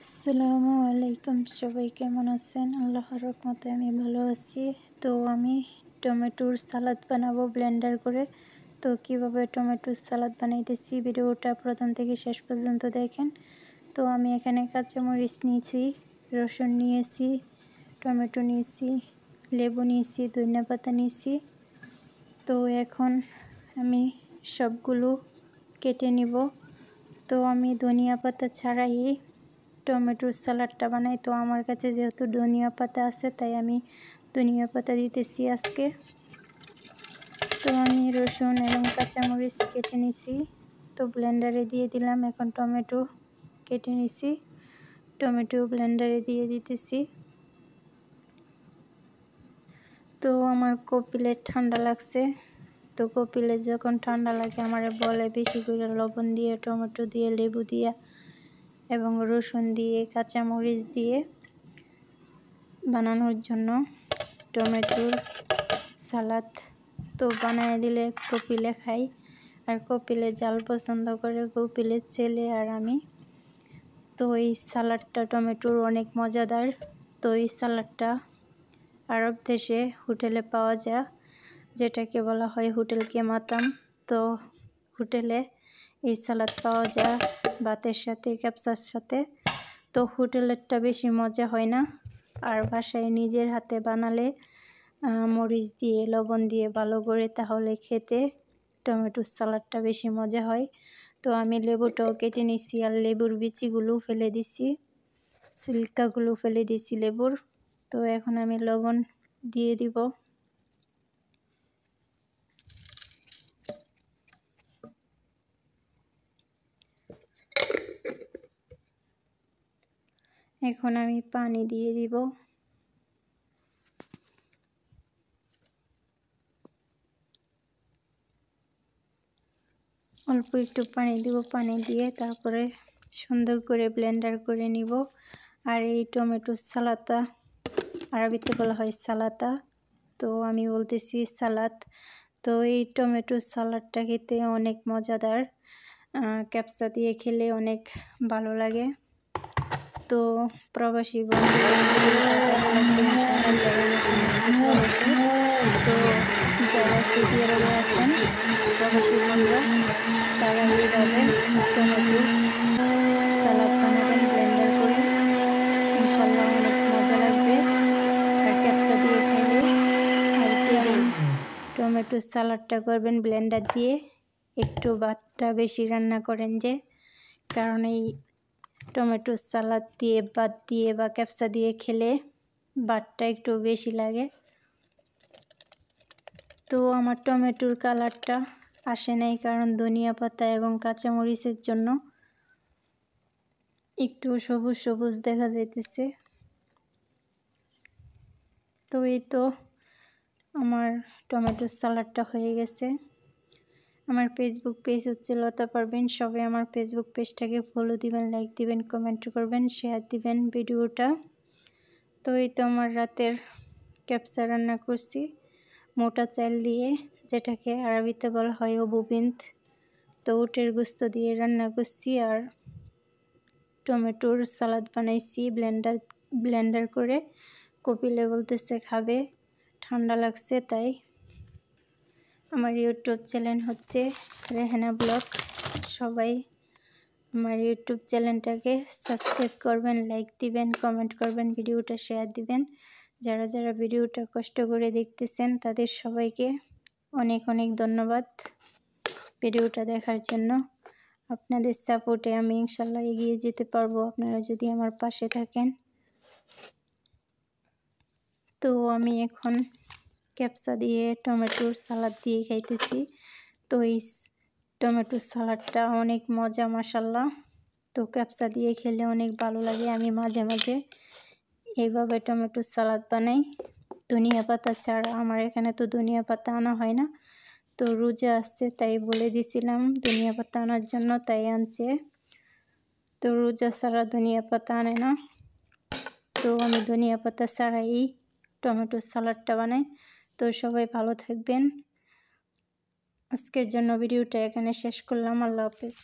আসসালামু আলাইকুম, সবাই কেমন আছেন? আল্লাহর রহমতে আমি ভালো আছি। তো আমি টমেটোর সালাদ বানাবো ব্লেন্ডার করে। তো কিভাবে টমেটোর সালাদ বানাইতেছি ভিডিওটা প্রথম থেকে শেষ পর্যন্ত দেখেন। তো আমি এখানে কাঁচামরিচ নিয়েছি, রসুন নিয়েছি, টমেটো নিয়েছি, লেবু নিয়েছি, ধনিয়া পাতা নিয়েছি। তো এখন আমি সবগুলো কেটে নিব। তো আমি ধনিয়া পাতা ছাড়াই টমেটোর সালাডটা বানাই। তো আমার কাছে যেহেতু ধনিয়া পাতা আছে তাই আমি ধনিয়া পাতা দিতেছি আজকে। তো আমি রসুন এবং কাঁচামরিচ কেটে নিছি, তো ব্লেন্ডারে দিয়ে দিলাম। এখন টমেটো কেটে নিছি, টমেটো ব্লেন্ডারে দিয়ে দিতেছি। তো আমার কপিলে ঠান্ডা লাগছে, তো কপিলে যখন ঠান্ডা লাগে আমার বলে বেশি করে লবণ দিয়ে, টমেটো দিয়ে, লেবু দিয়ে এবং রসুন দিয়ে, কাঁচামরিচ দিয়ে বানানোর জন্য টমেটোর সালাদ। তো বানায় দিলে কপিলে খাই, আর কপিলে জাল পছন্দ করে কপিলের ছেলে আর আমি। তো এই সালাডটা টমেটোর অনেক মজাদার। তো এই সালাডটা আরব দেশে হোটেলে পাওয়া যায়, যেটাকে বলা হয় হোটেল কেমাতাম। তো হোটেলে এই সালাদ পাওয়া যায় ভাতের সাথে, ক্যাপসার সাথে। তো হোটেলেরটা বেশি মজা হয় না, আর বাসায় নিজের হাতে বানালে মরিচ দিয়ে, লবণ দিয়ে ভালো করে তাহলে খেতে টমেটোর সালাডটা বেশি মজা হয়। তো আমি লেবুটাও কেটে নিছি, আর লেবুর বিচিগুলো ফেলে দিছি, সিল্কাগুলো ফেলে দিছি লেবুর। তো এখন আমি লবণ দিয়ে দিব। এখন আমি পানি দিয়ে দিব। অল্প একটু পানি দিব, পানি দিয়ে তারপরে সুন্দর করে ব্লেন্ডার করে নিব। আর এই টমেটোর সালাদটা আরবিতে বলা হয় সালাতা, তো আমি বলতেছি সালাদ। তো এই টমেটোর সালাডটা খেতে অনেক মজাদার, ক্যাপসা দিয়ে খেলে অনেক ভালো লাগে। তো প্রবাসী বন্ধু তো যারা সৌদি আরবে আছেন প্রবাসী বন্ধু, তারা এইভাবে টমেটোর সালাদ বানাবেন ব্লেন্ডার করে, ইনশাল্লাহ অনেক মজা লাগবে। আর ক্যাপসা দিয়ে খেলে, আর যেদিন টমেটোর সালাডটা করবেন ব্লেন্ডার দিয়ে একটু ভাতটা বেশি রান্না করেন, যে কারণ এই টমেটোর সালাদ দিয়ে ভাত দিয়ে বা ক্যাপসা দিয়ে খেলে ভাতটা একটু বেশি লাগে। তো আমার টমেটোর কালারটা আসে নাই কারণ ধনিয়া পাতা এবং কাঁচামরিচের জন্য একটু সবুজ সবুজ দেখা যাইতেছে। তো এই তো আমার টমেটোর সালাডটা হয়ে গেছে। আমার ফেসবুক পেজ হচ্ছে লতা পারভীন। সবাই আমার ফেসবুক পেজটাকে ফলো দিবেন, লাইক দিবেন, কমেন্ট করবেন, শেয়ার দিবেন ভিডিওটা। তো এই তো আমার রাতের ক্যাপসা রান্না করছি মোটা চাল দিয়ে, যেটাকে আরবিতে বলা হয় অবুবিন্ত। তো উটের গোস্ত দিয়ে রান্না করছি, আর টমেটোর সালাদ বানাইছি ব্লেন্ডার করে। কপিলে বলতেছে খাবে, ঠান্ডা লাগছে তাই। আমার ইউটিউব চ্যানেল হচ্ছে রেহানা ব্লগ। সবাই আমার ইউটিউব চ্যানেলটাকে সাবস্ক্রাইব করবেন, লাইক দিবেন, কমেন্ট করবেন, ভিডিওটা শেয়ার দিবেন। যারা যারা ভিডিওটা কষ্ট করে দেখতেছেন তাদের সবাইকে অনেক অনেক ধন্যবাদ ভিডিওটা দেখার জন্য। আপনাদের সাপোর্টে আমি ইনশাল্লাহ এগিয়ে যেতে পারবো, আপনারা যদি আমার পাশে থাকেন। তো আমি এখন ক্যাপসা দিয়ে টমেটোর সালাদ দিয়ে খাইতেছি। তো এই টমেটোর সালাডটা অনেক মজা মাশাল্লাহ। তো ক্যাপসা দিয়ে খেলে অনেক ভালো লাগে। আমি মাঝে মাঝে এইভাবে টমেটোর সালাদ বানাই ধনিয়া পাতা ছাড়া। আমার এখানে তো ধনিয়া পাতা আনা হয় না, তো রোজা আসছে তাই বলে দিছিলাম ধনিয়া পাতা আনার জন্য, তাই আনছে। তো রোজা ছাড়া ধনিয়া পাতা আনে না, তো আমি ধনিয়া পাতা ছাড়াই টমেটোর সালাডটা বানাই। তো সবাই ভালো থাকবেন। আজকের জন্য ভিডিওটা এখানে শেষ করলাম। আল্লাহ হাফেজ।